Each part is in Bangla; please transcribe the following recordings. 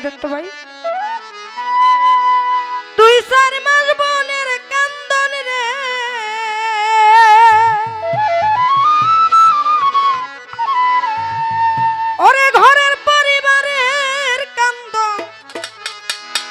আছেন তো ভাই? 2-4 মাস বোনের কান্দন রে, ওরে ঘরের পরিবারের কান্দন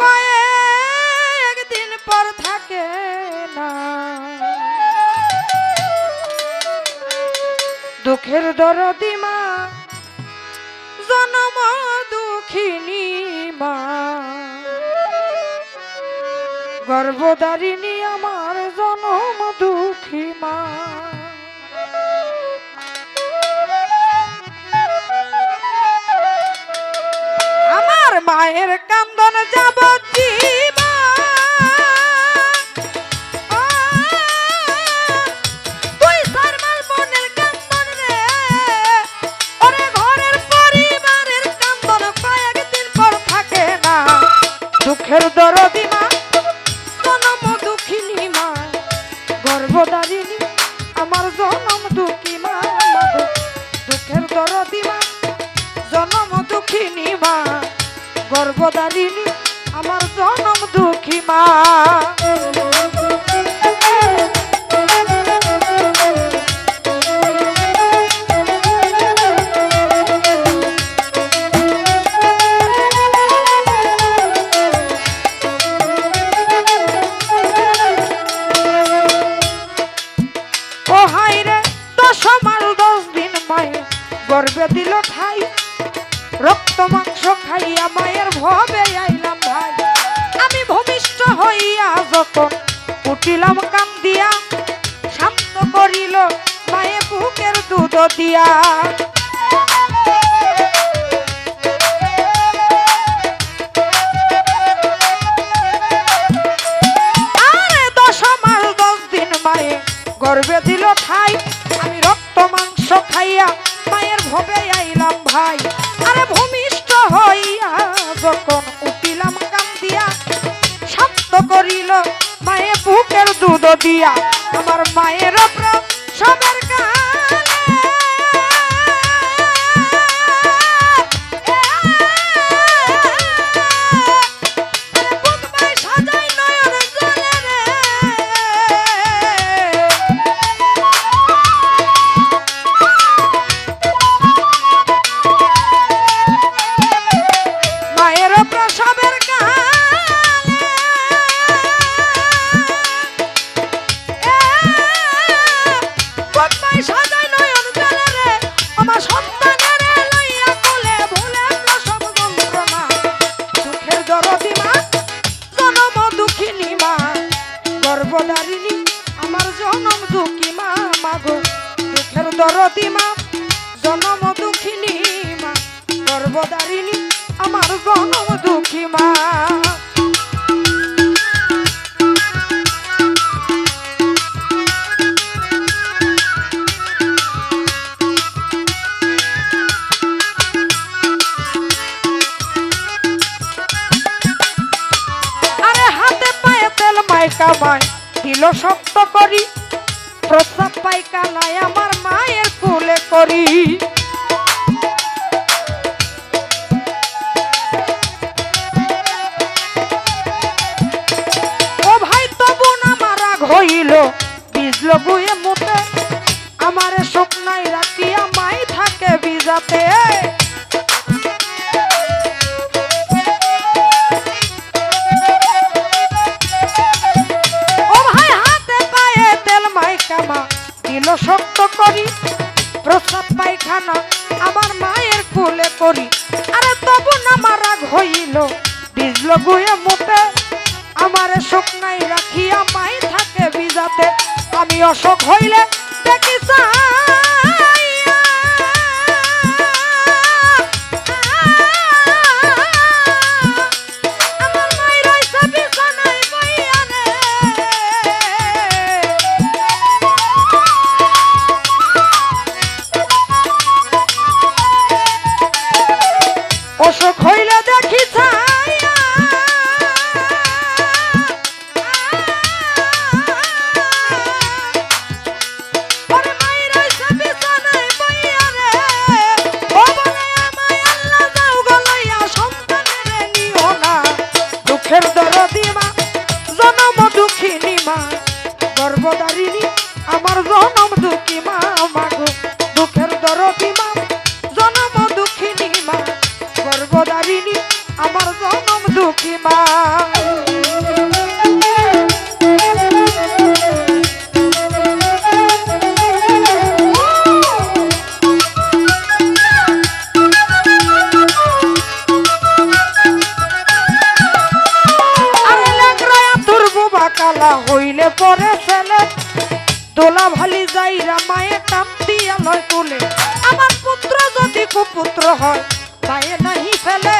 কয়েকদিন পর থাকে না। দুঃখের দরদি মা, জনম দুঃখিনী মা, গর্ভধারিণী আমার জনম দুঃখী মা। আমার মায়ের কান্দন যাব জীবা, দুঃখের দরদি মা, জনম দুঃখিনী মা, গর্ভধারিণী আমার জনম দুঃখী মা। দুঃখের দরদি মা, জনম দুঃখিনী মা, গর্ভধারিণী আমার জনম দুঃখী মা। গর্বে দিল ঠাই, রক্ত মাংস খাইয়া মায়ের ভবে আইলাম ভাই। আমি ভূমিষ্ঠ হইয়া যখন উঠিলাম কান্দিয়া, শান্ত করিল মায়ে বুকের দুধ দিয়া। আরে 10 মাস 10 দিন মায়ে গর্বে দিল ঠাই, আমি রক্ত মাংস খাইয়া মায়ের ভবে আইলাম ভাই। আরে ভূমিষ্ঠ হইয়া যখন উঠিলাম কান্দিয়া, শান্ত করিল মায়ে বুকের দুধ দিয়া। আমার মায়ের প্রসবের গর্ভধারিণী আমার জনম দুঃখী মা। মাগো দুঃখের দরদি মা, জনম দুঃখিনী মা, গর্ভধারিণী আমার জনম দুঃখী মা। আরে হাতে পায়ে তেল মাইকামায় দিল শক্ত করি, প্রস্রাব পায়খানায় আমার মায়ের কুলে করি। ও ভাই তবু না মারা হইল, বিজল গুয়ে মুতে, আমারে শুকনাই রাখিয়া মাই থাকে বিজাতে। দিল শক্ত করি, প্রস্রাব পায়খানা আমার মায়ের কুলে করি। আরে তবু না মারা হইল, বিজল গুয়ে মুতে, আমারে শুকনাই রাখিয়া মাই থাকে বিজাতে। আমি অসুখ হইলে দেখি অসুখ হইলে দেখি ছায়া, গর্ভধারিণী আমার জনম দুঃখী মা মাগো দুঃখের দরদি মা জনম দুঃখিনী মা গর্ভধারিণী আমার জনম দুঃখী মা হইলে পরে ছেলে দোলা ভালি যাইরা মায়ে টান দিয়া লয় তুলে আমার পুত্র যদি কুপুত্র হয় মায়ে নাহি ফেলে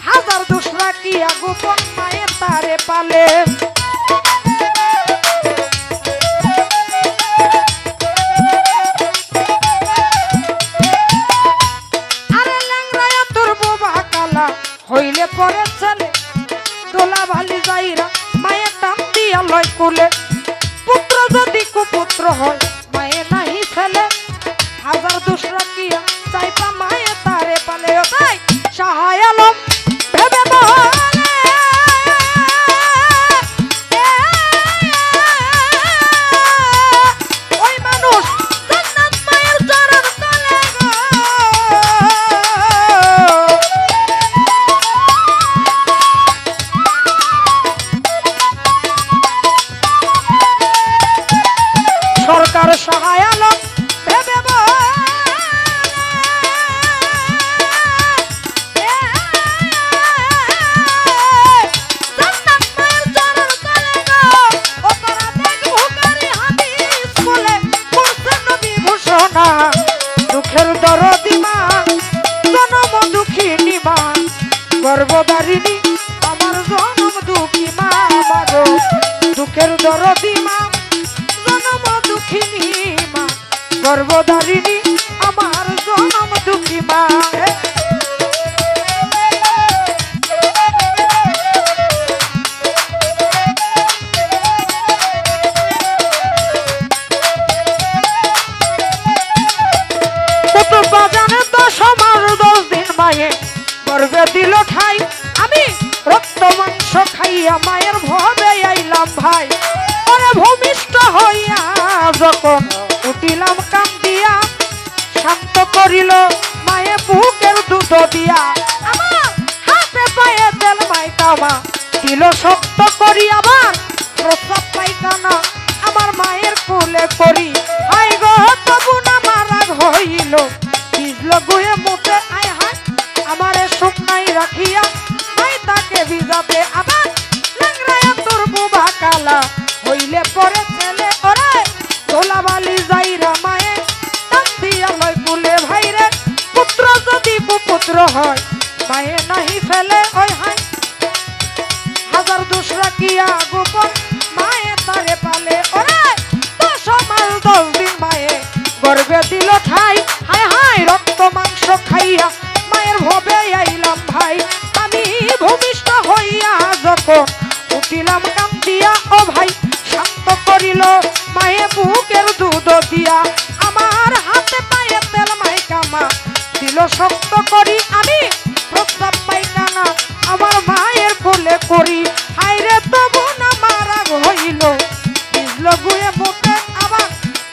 হাজার দোষ রাখিয়া গোপন মায়ে তারে পালে আরে ল্যাংরায়া তোর বোবা কালা হইলে পরে ছেলে দোলা ভালি যাইরা মায়ে টান দিয়া লয় কুলে পুত্র যদি কুপুত্র হয় মায়ে নাহি ফেলে হাজার দোষ রাখিয়া চাইপা মায়ে তারে পালে ও তাই সাহায় আলম ভেবে বলে ওই মানুষ জান্নাত মায়ের চরণ তলে গো সরকার সহায় আলম ভেবে দুঃখের দরদি মা জনম দুঃখিনী মা গর্ভধারিণী আমার জনম দুঃখী মা মাগো দুঃখের দরদি মা জনম দুঃখিনী মা গর্ভধারিণী আমার জনম দুঃখী মা গর্বে দিল ঠাই আমি রক্ত মাংস খাইয়া মায়ের ভবে আইলাম ভাই ওরে ভূমিষ্ঠ হইয়া যখন উঠিলাম কান্দিয়া শান্ত করিল মায়ে বুকের দুধ দিয়া আমার হাতে পায়ে তেল মাইকামা দিল শক্ত করি আবার প্রস্রাব পায়খানা আমার মায়ের কোলে করি হাই গো তবু না মারাগ হইল ভিজল গুয়ে মুখে আয় হায় আমারে শুকনাই রাখিয়া মাই তাকে ভিজাতে আবার ল্যাংরায়া তোর বুবা কালা হইলে পরে ছেলে ওরে দোলাবালি যাইরা মায়ে টান দিয়া লয় কুলে ভাইরে পুত্র যদি কুপুত্র হয় মায়ে নাহি ফেলে ওই হাই হাজার দোষ রাখিয়া গোপন মায়ে তারে পালে ওরে 10 মাস 10 দিন মায়ে গর্ভে দিল ঠাই হায় হায় রক্ত মাংস খাইয়া মায়ের ভবে আইলাম ভাই আমি ভূমিষ্ঠ হইয়া যখন উঠিলাম কান্দিয়া ও ভাই শান্ত করিল মায়ে বুকের দুধ দিয়া আমার হাতে পায়ে তেল মাইকামা দিল শক্ত করি আমি প্রস্রাব পায়খানা আমার মায়ের কোলে করি হাইরে তবু না মারাগ হইল ভিজল গুয়ে মুখে আবার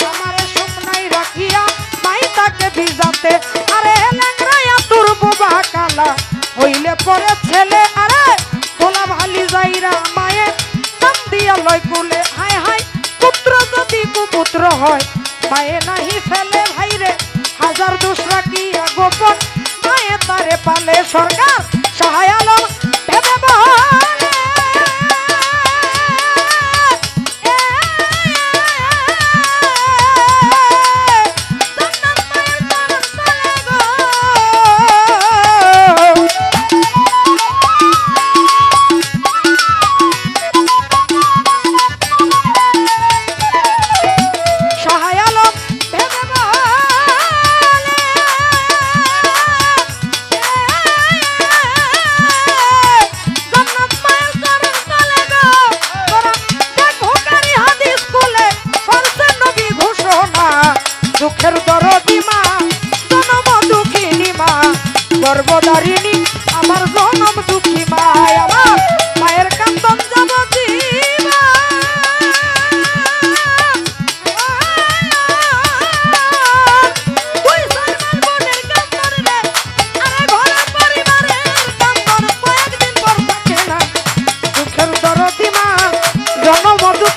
আমারে শুকনাই রাখিয়া মাই তাকে ভিজাতে আরে ল্যাংরায়া তোর বোবা কালা হইলে পরে ছেলে আরে তোলা ভালি যাইরা মায়ে টান দিয়া লয় কুলে হায় হায় পুত্র যদি কুপুত্র হয় মায়ে নাহি ফেলে ভাইরে হাজার দোষ রাখিয়া গোপন মায়ে তারে পালে সরকার সহায় আলম ভেবে বলে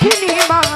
দেখিনি মা